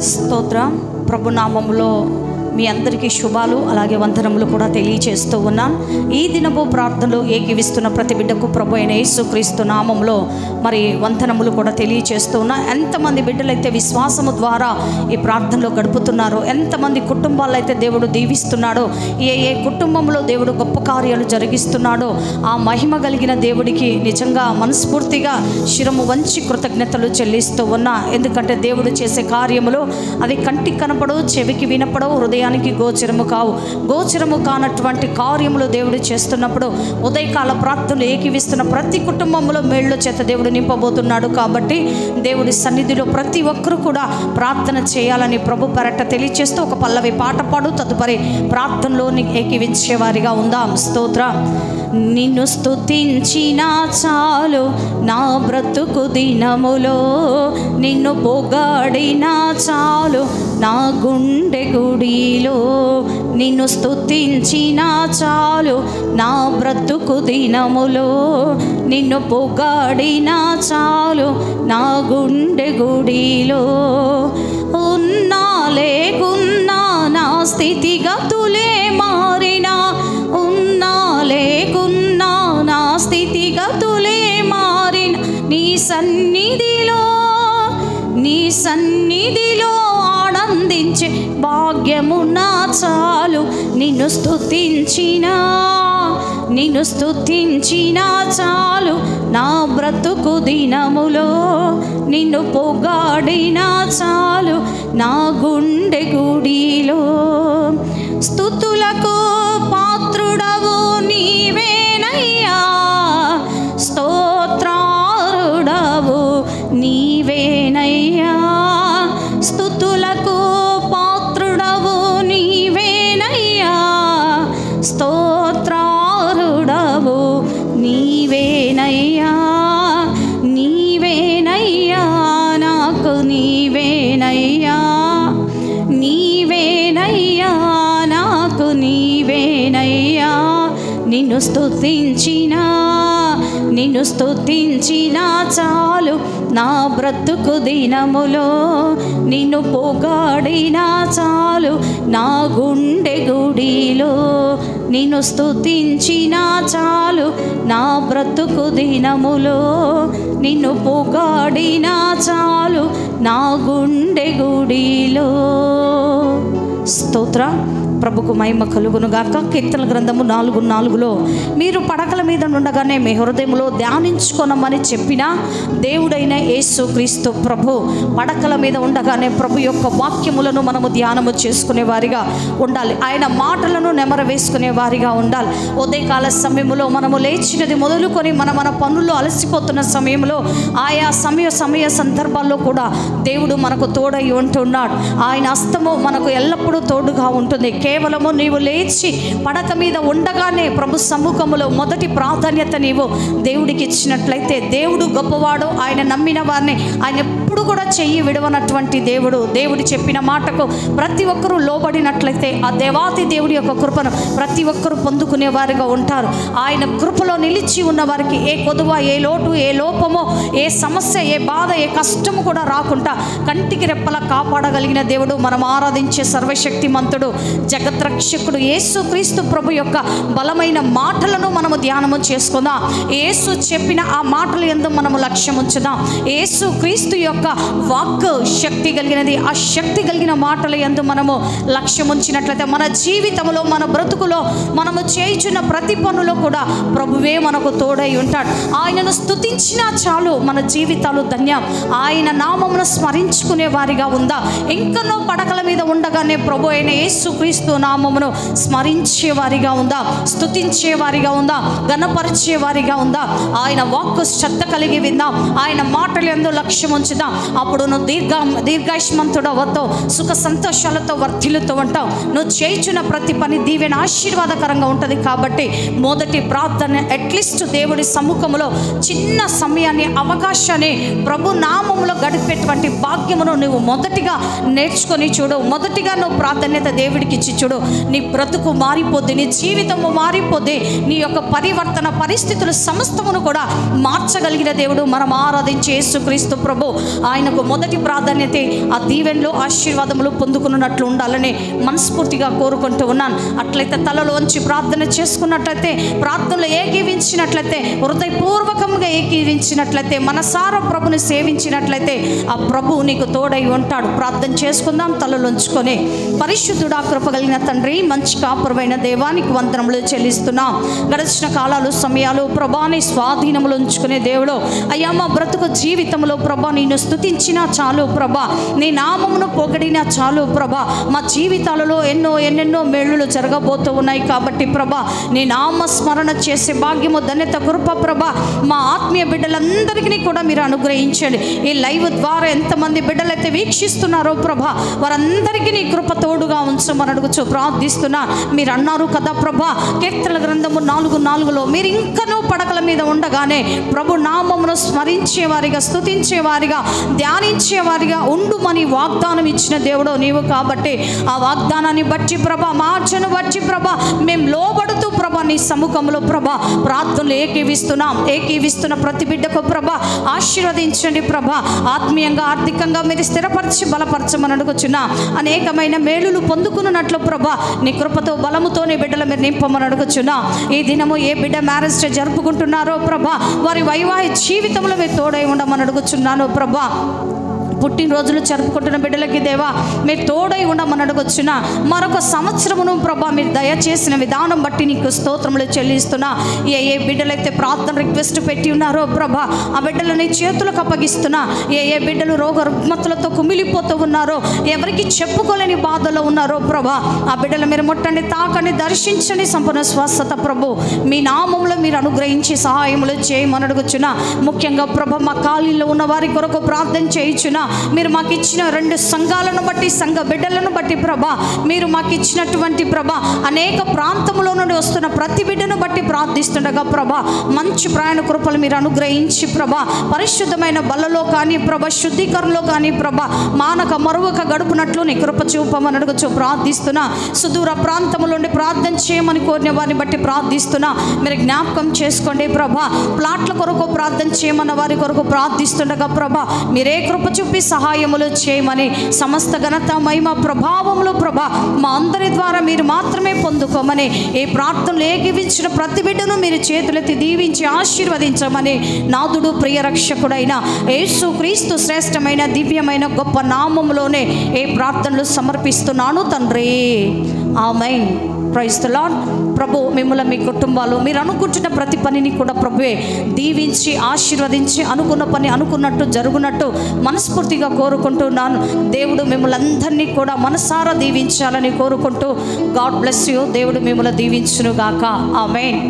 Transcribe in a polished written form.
స్తోత్రం. ప్రభునామములో మీ అందరికీ శుభాలు అలాగే వందనములు కూడా తెలియచేస్తూ ఉన్నాను. ఈ దినపు ప్రార్థనలో ఏకీవిస్తున్న ప్రతి బిడ్డకు ప్రభు అయిన యేసుక్రీస్తు నామంలో మరి వందనములు కూడా తెలియచేస్తూ ఉన్నా. ఎంతమంది బిడ్డలైతే విశ్వాసము ద్వారా ఈ ప్రార్థనలో గడుపుతున్నారో, ఎంతమంది కుటుంబాలు అయితే దేవుడు దీవిస్తున్నాడో, ఏ కుటుంబంలో దేవుడు గొప్ప కార్యాలు జరిగిస్తున్నాడో ఆ మహిమ కలిగిన దేవుడికి నిజంగా మనస్ఫూర్తిగా శిరము వంచి కృతజ్ఞతలు చెల్లిస్తూ ఉన్నా. ఎందుకంటే దేవుడు చేసే కార్యములు అది కంటికి కనపడవు, చెవికి వినపడవు, హృదయానికి గోచరము కానటువంటి కార్యములు దేవుడు చేస్తున్నప్పుడు ఉదయకాల ప్రార్థనలు ఏకీవిస్తున్న ప్రతి కుటుంబంలో మేళ్ళ చేత దేవుడు నింపబోతున్నాడు. కాబట్టి దేవుడి సన్నిధిలో ప్రతి ఒక్కరూ కూడా ప్రార్థన చేయాలని ప్రభు పెరట తెలియచేస్తూ ఒక పల్లవి పాట పాడు తదుపరి ప్రార్థనలోని ఏకీవించేవారిగా ఉందాం. స్తోత్రం. నిన్ను స్తుతించిన చాలు నా బ్రతుకు దినములో, నిన్ను పొగాడినా చాలు నా గుండె గుడిలో, నిన్ను స్తుతించిన చాలు నా బ్రతుకు దినములో, నిన్ను పొగాడినా చాలు నా గుండె గుడిలో. ఉన్నా లేకున్నా నా స్థితిగతులే మారినా, ఉన్నా లేకున్నా నా స్థితిగతులే మారిన నీ సన్నిధిలో ఆనందించే భాగ్యము నా చాలు. నిన్ను స్తుతించిన చాలు నా బ్రతుకు దినములో, నిన్ను పొగాడినా చాలు నా గుండె గుడిలో. స్తుతులకు పాత్రుడవు నీవేనయ్యా, స్తోత్రారుడవు నీవేనయ్యా, స్తుతులకు పాత్రుడవు నీవేనయ్యా, స్తోత్రారుడవు నీవేనయ్యా, నీవేనయ్యా నాకు నీవేనయ్యా, నీవేనయ్యా నాకు నీవేనయ్యా. నిన్ను స్తుతించిన చాలు నా బ్రతుకు దినములో, నిన్ను పొగాడినా చాలు నా గుండె గుడిలో, నిన్ను స్తుతించిన చాలు నా బ్రతుకు దినములో, నిన్ను పొగాడినా చాలు నా గుండె గుడిలో. స్తోత్రం. ప్రభుకు మహిమ కలుగునుగాక. కీర్తన గ్రంథము 4:4 మీరు పడకల మీద నుండగానే మీ హృదయంలో ధ్యానించుకొనమని చెప్పిన దేవుడైన యేసుక్రీస్తు ప్రభు పడకల మీద ఉండగానే ప్రభు యొక్క వాక్యములను మనము ధ్యానము చేసుకునే వారిగా ఉండాలి. ఆయన మాటలను నెమర వేసుకునే వారిగా ఉండాలి. ఉదయకాల సమయంలో మనము లేచినది మొదలుకొని మన పనుల్లో అలసిపోతున్న సమయంలో ఆయా సమయ సందర్భాల్లో కూడా దేవుడు మనకు తోడై ఉంటున్నాడు. ఆయన హస్తము మనకు ఎల్లప్పుడూ తోడుగా ఉంటుంది. కేవలము నీవు లేచి పడక మీద ఉండగానే ప్రభు సముఖములో మొదటి ప్రాధాన్యత నీవు దేవుడికి ఇచ్చినట్లయితే దేవుడు గొప్పవాడు. ఆయన నమ్మిన వారిని ఆయన ఎప్పుడు కూడా చెయ్యి విడవనటువంటి దేవుడు. దేవుడు చెప్పిన మాటకు ప్రతి ఒక్కరూ లోబడినట్లయితే ఆ దేవాతి దేవుడి యొక్క కృపను ప్రతి ఒక్కరూ పొందుకునే వారిగా ఉంటారు. ఆయన కృపలో నిలిచి ఉన్న వారికి ఏ కొదువ, ఏ లోటు, ఏ లోపమో, ఏ సమస్య, ఏ బాధ, ఏ కష్టము కూడా రాకుండా కంటికి రెప్పలా కాపాడగలిగిన దేవుడు, మనం ఆరాధించే సర్వశక్తిమంతుడు, జగద్రక్షకుడు యేసుక్రీస్తు ప్రభు యొక్క బలమైన మాటలను మనము ధ్యానము చేసుకుందాం. యేసు చెప్పిన ఆ మాటల యందు మనము లక్ష్యం ఉంచుదాం. యేసుక్రీస్తు యొక్క వాక్ శక్తి కలిగినది. ఆ శక్తి కలిగిన మాటల యందు మనము లక్ష్యం ఉంచినట్లయితే మన జీవితంలో, మన బ్రతుకులో, మనము చేయుచున్న ప్రతి పనులో కూడా ప్రభువే మనకు తోడై ఉంటాడు. ఆయనను స్తుతించినా చాలు మన జీవితాలు ధన్యం. ఆయన నామమును స్మరించుకునే వారిగా ఉందా? ఇంకనో పడకల మీద ఉండగానే ప్రభు అయిన యేసుక్రీస్తు నామమును స్మరించే వారిగా ఉందా? స్తుతించే వారిగా ఉందా? ఘనపరిచే వారిగా ఉందా? ఆయన వాక్కు శ్రద్ధ కలిగి విందాం. ఆయన మాటలు యందు లక్ష్యం ఉంచుదాం. అప్పుడు నువ్వు దీర్ఘాయుష్మంతుడు అవుతావు, సుఖ సంతోషాలతో వర్ధిల్లుతూ ఉంటావు. నువ్వు చేయుచున్న ప్రతి పని దీవెన ఆశీర్వాదకరంగా ఉంటుంది. కాబట్టి మొదటి ప్రార్థన అట్లీస్ట్ దేవుడి సముఖంలో చిన్న సమయాన్ని, అవకాశాన్ని ప్రభు నామములో గడిపేటువంటి భాగ్యమును నువ్వు మొదటిగా నేర్చుకొని చూడు. మొదటిగా నువ్వు ప్రాధాన్యత దేవుడికి ఇచ్చి చూడు. నీ బ్రతుకు మారిపోద్ది, నీ జీవితము మారిపోద్ది. నీ యొక్క పరివర్తన పరిస్థితులు సమస్తమును కూడా మార్చగలిగిన దేవుడు మనం ఆరాధించే యేసుక్రీస్తు ప్రభు. ఆయనకు మొదటి ప్రాధాన్యత ఆ దీవెనలు ఆశీర్వాదములు పొందుకున్నట్లు ఉండాలని మనస్ఫూర్తిగా కోరుకుంటూ ఉన్నాను. అట్లయితే తలలో వంచి ప్రార్థన చేసుకున్నట్లయితే, ప్రార్థనలో ఏకీవించినట్లయితే, హృదయపూర్వకంగా ఏకీవించినట్లయితే, మనసారా ప్రభుని సేవించినట్లయితే ఆ ప్రభు నీకు తోడై ఉంటాడు. ప్రార్థన చేసుకుందాం తలలోంచుకొని. పరిశుద్ధుడా, కృపగలిగిన తండ్రి, మంచి కాపురమైన దేవానికి వందనములు చెల్లిస్తున్నాం. గడిచిన కాలాలు సమయాలు ప్రభా నీ స్వాధీనములు ఉంచుకునే దేవుడు అయ్యా, మా బ్రతుకు జీవితంలో ప్రభా నిన్ను స్తుతించినా చాలు ప్రభా, నీ నామమును పొగిడినా చాలు ప్రభా, మా జీవితాలలో ఎన్నెన్నో మేలులు జరగబోతూ ఉన్నాయి కాబట్టి ప్రభా నీ నామ స్మరణ చేసే భాగ్యము, ధన్యత, కృప ప్రభా మా ఆత్మీయ బిడ్డలందరికీ కూడా మీరు అనుగ్రహించండి. ఈ లైవ్ ద్వారా ఎంతమంది బిడ్డలైతే వీక్షిస్తున్నారో ప్రభా వారందరికీ నీ కృప తోడుగా ఉంచమని అడుగుచు ప్రార్థిస్తున్నా. మీరు అన్నారు కదా ప్రభా, కీర్తనల గ్రంథము 4:4 మీరు ఇంకనూ పడకల మీద ఉండగానే ప్రభు నామమును స్మరించేవారిగా, స్తుతించేవారిగా, ధ్యానించేవారిగా ఉండుమని వాగ్దానం ఇచ్చిన దేవుడు నీవు కాబట్టి ఆ వాగ్దానాన్ని బట్టి ప్రభా, మార్చను బట్టి ప్రభా మేము లోబడుతూ ప్రభా నీ సముఖంలో ప్రభా ప్రార్థనలు ఏకీవిస్తున్న ప్రతి బిడ్డకు ప్రభా ఆశీర్వదించండి ప్రభా. ఆత్మీయంగా, ఆర్థికంగా మీరు స్థిరపరిచి బలపరచమని అడుగుచున్నా. అనేకమైన మేలులు పొందుకున్నట్లు ప్రభా నీ కృపతో బలముతో నీ బిడ్డలు మీరు నింపమని అడుగుచున్నా. ఈ దినము ఏ బిడ్డ మ్యారేజ్ డే జరుపుకుంటున్నారో ప్రభా వారి వైవాహిక జీవితంలో మీరు తోడై ఉండమని అడుగుచున్నాను ప్రభా. పుట్టినరోజులు జరుపుకుంటున్న బిడ్డలకి దేవా మీరు తోడై ఉండమని అడుగుచున్నా. మరొక సంవత్సరమును ప్రభా మీరు దయచేసిన విధానం బట్టి నీకు స్తోత్రములు చెల్లిస్తున్నా. ఏ బిడ్డలైతే ప్రార్థన రిక్వెస్ట్ పెట్టి ఉన్నారో ప్రభా ఆ బిడ్డలని చేతులకు అప్పగిస్తున్నా. ఏ బిడ్డలు రోగ రుగ్మతలతో కుమిలిపోతూ ఉన్నారో, ఎవరికి చెప్పుకోలేని బాధలో ఉన్నారో ప్రభా ఆ బిడ్డలు మీరు ముట్టండి, తాకండి, దర్శించండి. సంపూర్ణ స్వస్థత ప్రభు మీ నామంలో మీరు అనుగ్రహించి సహాయములు చేయమని అడుగుచున్నా. ముఖ్యంగా ప్రభా మా కాలనీలో ఉన్న వారి కొరకు ప్రార్థన చేయుచున్నా. మీరు మాకు ఇచ్చిన 2 సంఘాలను బట్టి, సంఘ బిడ్డలను బట్టి ప్రభా మీరు మాకు ఇచ్చినటువంటి ప్రభా అనేక ప్రాంతంలో నుండి వస్తున్న ప్రతి బిడ్డను బట్టి ప్రార్థిస్తుండగా ప్రభా మంచి ప్రయాణ కృపలు మీరు అనుగ్రహించి ప్రభా పరిశుద్ధమైన బలలో కానీ ప్రభా శుద్ధీకరణలో కానీ ప్రభా మానక మరువక గడుపునట్లు నీ కృప చూపమని అడుగుచు ప్రార్థిస్తున్నా. సుదూర ప్రాంతంలో నుండి ప్రార్థన చేయమని కోరిన వారిని బట్టి ప్రార్థిస్తున్నా. మీరు జ్ఞాపకం చేసుకోండి ప్రభా. ప్లాట్ల కొరకు ప్రార్థన చేయమన్న వారి కొరకు ప్రార్థిస్తుండగా ప్రభా మీరే కృప చూపి సహాయములు చేయమని, సమస్త ఘనత మహిమ ప్రభావములు ప్రభా మా అందరి ద్వారా మీరు మాత్రమే పొందుకోమని, ఈ ప్రార్థనలు ఏకీవించిన ప్రతి బిడ్డను మీరు చేతులెత్తి దీవించి ఆశీర్వదించమని నాదుడు ప్రియ రక్షకుడైన యేసు క్రీస్తు శ్రేష్టమైన దివ్యమైన గొప్ప నామములోనే ఈ ప్రార్థనలు సమర్పిస్తున్నాను తండ్రి. ఆమేన్. Praise the Lord. ప్రభు మిమ్మల్ని, మీ కుటుంబాలు, మీరు అనుకుంటున్న ప్రతి పనిని కూడా ప్రభువే దీవించి ఆశీర్వదించి అనుకున్న పని అనుకున్నట్టు జరుగునట్టు మనస్ఫూర్తిగా కోరుకుంటున్నాను. దేవుడు మిమ్మల్ని అందరినీ కూడా మనసారా దీవించాలని కోరుకుంటూ గాడ్ బ్లెస్ యూ. దేవుడు మిమ్మల్ని దీవించును గాక. ఆమేన్.